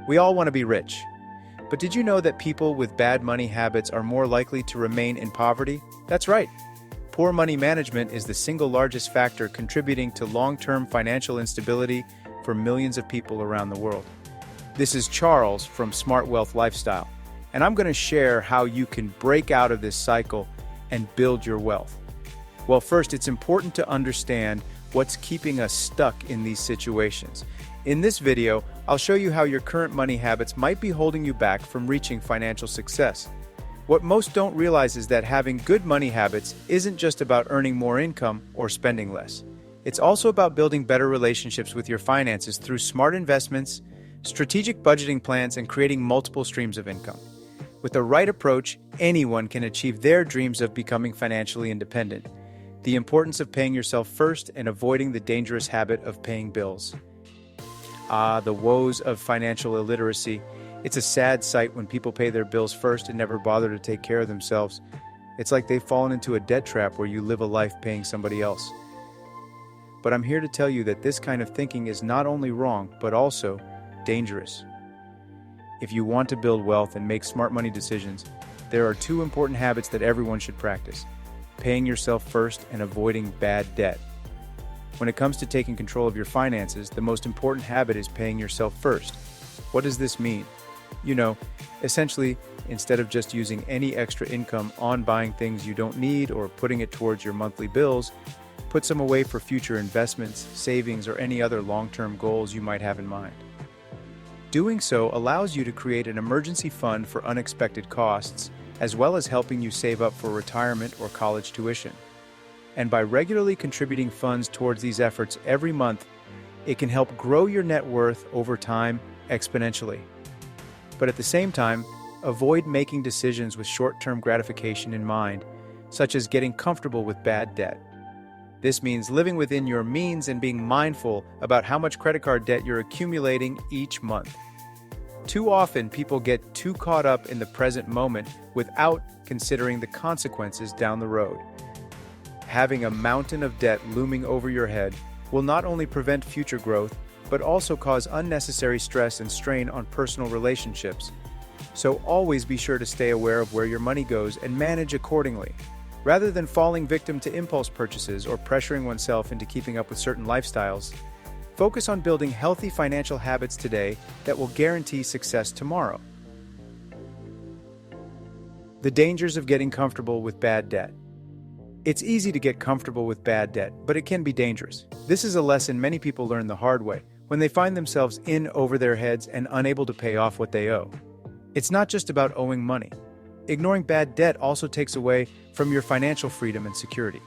We all want to be rich. But did you know that people with bad money habits are more likely to remain in poverty? That's right. Poor money management is the single largest factor contributing to long-term financial instability for millions of people around the world. This is Charles from Smart Wealth Lifestyle, and I'm going to share how you can break out of this cycle and build your wealth. Well, first, it's important to understand what's keeping us stuck in these situations. In this video, I'll show you how your current money habits might be holding you back from reaching financial success. What most don't realize is that having good money habits isn't just about earning more income or spending less. It's also about building better relationships with your finances through smart investments, strategic budgeting plans, and creating multiple streams of income. With the right approach, anyone can achieve their dreams of becoming financially independent. The importance of paying yourself first and avoiding the dangerous habit of paying bills. The woes of financial illiteracy. It's a sad sight when people pay their bills first and never bother to take care of themselves. It's like they've fallen into a debt trap where you live a life paying somebody else. But I'm here to tell you that this kind of thinking is not only wrong, but also dangerous. If you want to build wealth and make smart money decisions, there are two important habits that everyone should practice: paying yourself first and avoiding bad debt. When it comes to taking control of your finances, the most important habit is paying yourself first. What does this mean? Essentially, instead of just using any extra income on buying things you don't need or putting it towards your monthly bills, put some away for future investments, savings, or any other long-term goals you might have in mind. Doing so allows you to create an emergency fund for unexpected costs, as well as helping you save up for retirement or college tuition. And by regularly contributing funds towards these efforts every month, it can help grow your net worth over time exponentially. But at the same time, avoid making decisions with short-term gratification in mind, such as getting comfortable with bad debt. This means living within your means and being mindful about how much credit card debt you're accumulating each month. Too often, people get too caught up in the present moment without considering the consequences down the road. Having a mountain of debt looming over your head will not only prevent future growth, but also cause unnecessary stress and strain on personal relationships. So always be sure to stay aware of where your money goes and manage accordingly. Rather than falling victim to impulse purchases or pressuring oneself into keeping up with certain lifestyles, focus on building healthy financial habits today that will guarantee success tomorrow. The dangers of getting comfortable with bad debt. It's easy to get comfortable with bad debt, but it can be dangerous. This is a lesson many people learn the hard way, when they find themselves in over their heads and unable to pay off what they owe. It's not just about owing money. Ignoring bad debt also takes away from your financial freedom and security.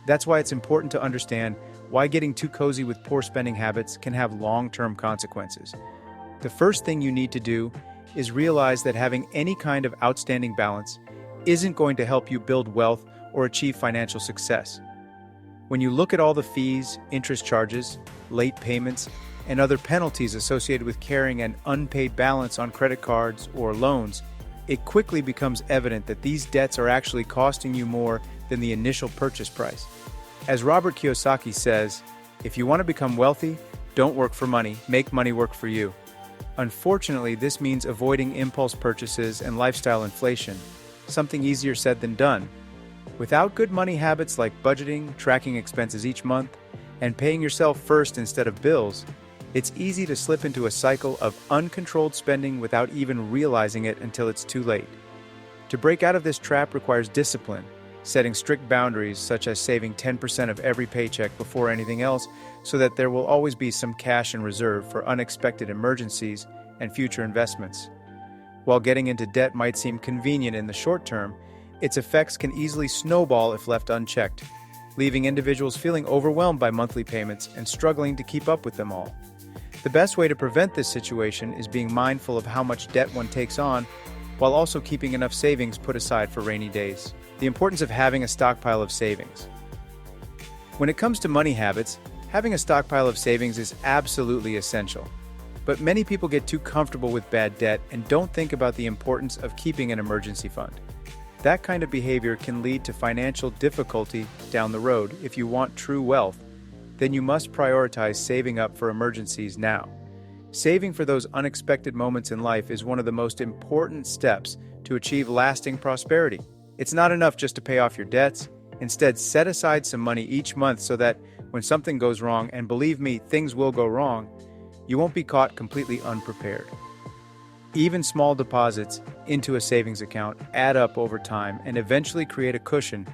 That's why it's important to understand why getting too cozy with poor spending habits can have long-term consequences. The first thing you need to do is realize that having any kind of outstanding balance isn't going to help you build wealth or achieve financial success. When you look at all the fees, interest charges, late payments, and other penalties associated with carrying an unpaid balance on credit cards or loans, it quickly becomes evident that these debts are actually costing you more than the initial purchase price. As Robert Kiyosaki says, if you want to become wealthy, don't work for money, make money work for you. Unfortunately, this means avoiding impulse purchases and lifestyle inflation, something easier said than done. Without good money habits like budgeting, tracking expenses each month, and paying yourself first instead of bills, it's easy to slip into a cycle of uncontrolled spending without even realizing it until it's too late. To break out of this trap requires discipline, setting strict boundaries such as saving 10% of every paycheck before anything else so that there will always be some cash in reserve for unexpected emergencies and future investments. While getting into debt might seem convenient in the short term, its effects can easily snowball if left unchecked, leaving individuals feeling overwhelmed by monthly payments and struggling to keep up with them all. The best way to prevent this situation is being mindful of how much debt one takes on, while also keeping enough savings put aside for rainy days. The importance of having a stockpile of savings. When it comes to money habits, having a stockpile of savings is absolutely essential. But many people get too comfortable with bad debt and don't think about the importance of keeping an emergency fund. That kind of behavior can lead to financial difficulty down the road. If you want true wealth, then you must prioritize saving up for emergencies now. Saving for those unexpected moments in life is one of the most important steps to achieve lasting prosperity. It's not enough just to pay off your debts. Instead, set aside some money each month so that when something goes wrong, and believe me, things will go wrong, you won't be caught completely unprepared. Even small deposits into a savings account add up over time and eventually create a cushion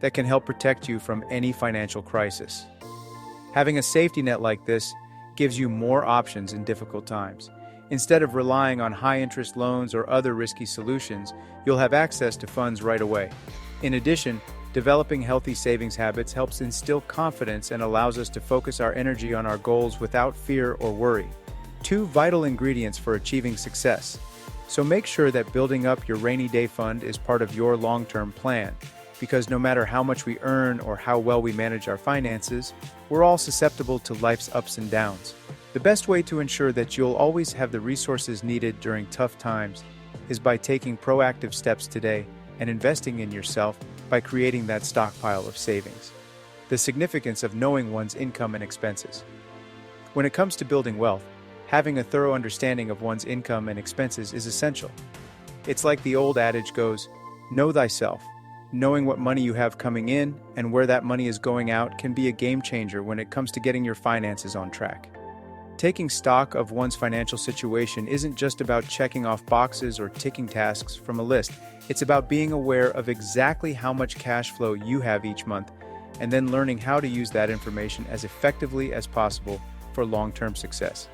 that can help protect you from any financial crisis. Having a safety net like this gives you more options in difficult times. Instead of relying on high-interest loans or other risky solutions, you'll have access to funds right away. In addition, developing healthy savings habits helps instill confidence and allows us to focus our energy on our goals without fear or worry. Two vital ingredients for achieving success. So make sure that building up your rainy day fund is part of your long-term plan, because no matter how much we earn or how well we manage our finances, we're all susceptible to life's ups and downs. The best way to ensure that you'll always have the resources needed during tough times is by taking proactive steps today and investing in yourself by creating that stockpile of savings. The significance of knowing one's income and expenses. When it comes to building wealth, having a thorough understanding of one's income and expenses is essential. It's like the old adage goes, know thyself. Knowing what money you have coming in and where that money is going out can be a game changer when it comes to getting your finances on track. Taking stock of one's financial situation isn't just about checking off boxes or ticking tasks from a list. It's about being aware of exactly how much cash flow you have each month and then learning how to use that information as effectively as possible for long-term success.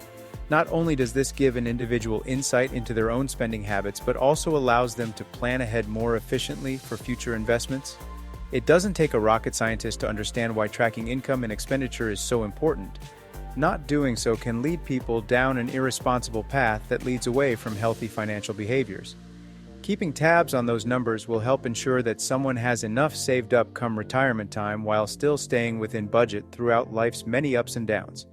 Not only does this give an individual insight into their own spending habits, but also allows them to plan ahead more efficiently for future investments. It doesn't take a rocket scientist to understand why tracking income and expenditure is so important. Not doing so can lead people down an irresponsible path that leads away from healthy financial behaviors. Keeping tabs on those numbers will help ensure that someone has enough saved up come retirement time while still staying within budget throughout life's many ups and downs.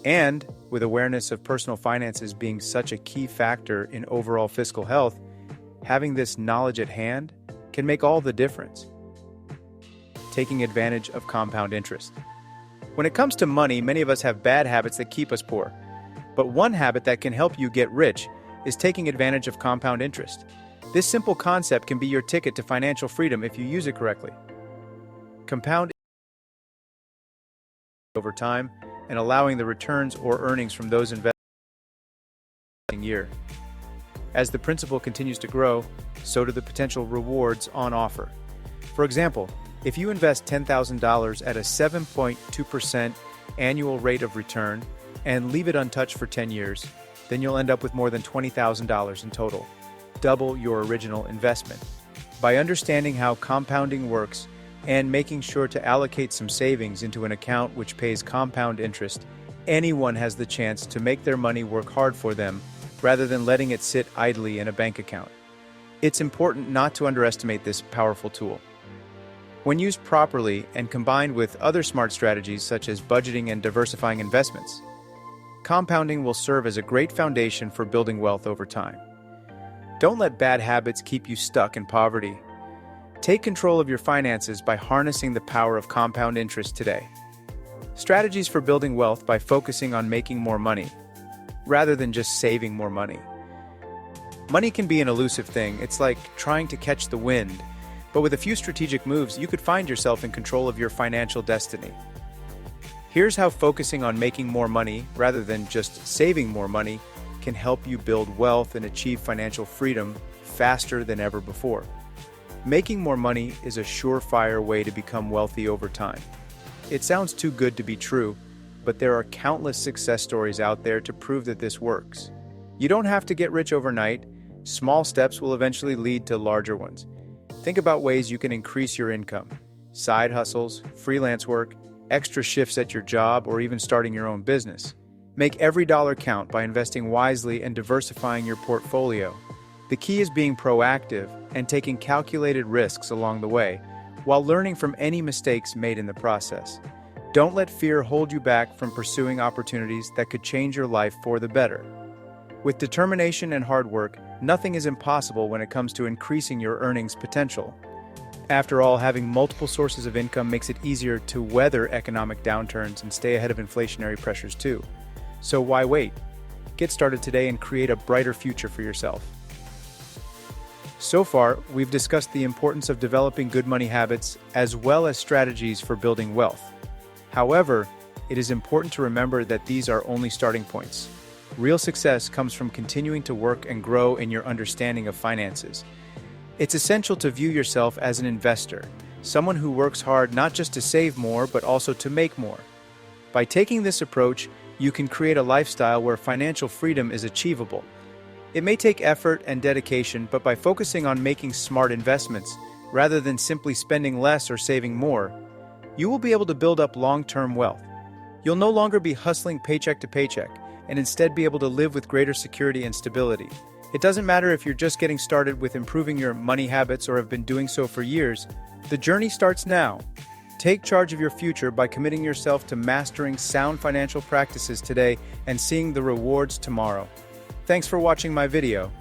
And, with awareness of personal finances being such a key factor in overall fiscal health, having this knowledge at hand can make all the difference. Taking advantage of compound interest. When it comes to money, many of us have bad habits that keep us poor. But one habit that can help you get rich is taking advantage of compound interest. This simple concept can be your ticket to financial freedom if you use it correctly. Compound over time and allowing the returns or earnings from those investments year. As the principal continues to grow, so do the potential rewards on offer. For example, if you invest $10,000 at a 7.2% annual rate of return and leave it untouched for 10 years, then you'll end up with more than $20,000 in total, double your original investment. By understanding how compounding works and making sure to allocate some savings into an account which pays compound interest, anyone has the chance to make their money work hard for them rather than letting it sit idly in a bank account. It's important not to underestimate this powerful tool. When used properly and combined with other smart strategies such as budgeting and diversifying investments, compounding will serve as a great foundation for building wealth over time. Don't let bad habits keep you stuck in poverty. Take control of your finances by harnessing the power of compound interest today. Strategies for building wealth by focusing on making more money, rather than just saving more money. Money can be an elusive thing. It's like trying to catch the wind. But with a few strategic moves, you could find yourself in control of your financial destiny. Here's how focusing on making more money, rather than just saving more money, can help you build wealth and achieve financial freedom faster than ever before. Making more money is a surefire way to become wealthy over time. It sounds too good to be true, but there are countless success stories out there to prove that this works. You don't have to get rich overnight. Small steps will eventually lead to larger ones. Think about ways you can increase your income. Side hustles, freelance work, extra shifts at your job, or even starting your own business. Make every dollar count by investing wisely and diversifying your portfolio. The key is being proactive and taking calculated risks along the way, while learning from any mistakes made in the process. Don't let fear hold you back from pursuing opportunities that could change your life for the better. With determination and hard work, nothing is impossible when it comes to increasing your earnings potential. After all, having multiple sources of income makes it easier to weather economic downturns and stay ahead of inflationary pressures too. So why wait? Get started today and create a brighter future for yourself. So far, we've discussed the importance of developing good money habits as well as strategies for building wealth. However, it is important to remember that these are only starting points. Real success comes from continuing to work and grow in your understanding of finances. It's essential to view yourself as an investor, someone who works hard not just to save more but also to make more. By taking this approach, you can create a lifestyle where financial freedom is achievable. It may take effort and dedication, but by focusing on making smart investments, rather than simply spending less or saving more, you will be able to build up long-term wealth. You'll no longer be hustling paycheck to paycheck, and instead be able to live with greater security and stability. It doesn't matter if you're just getting started with improving your money habits or have been doing so for years. The journey starts now. Take charge of your future by committing yourself to mastering sound financial practices today and seeing the rewards tomorrow. Thanks for watching my video.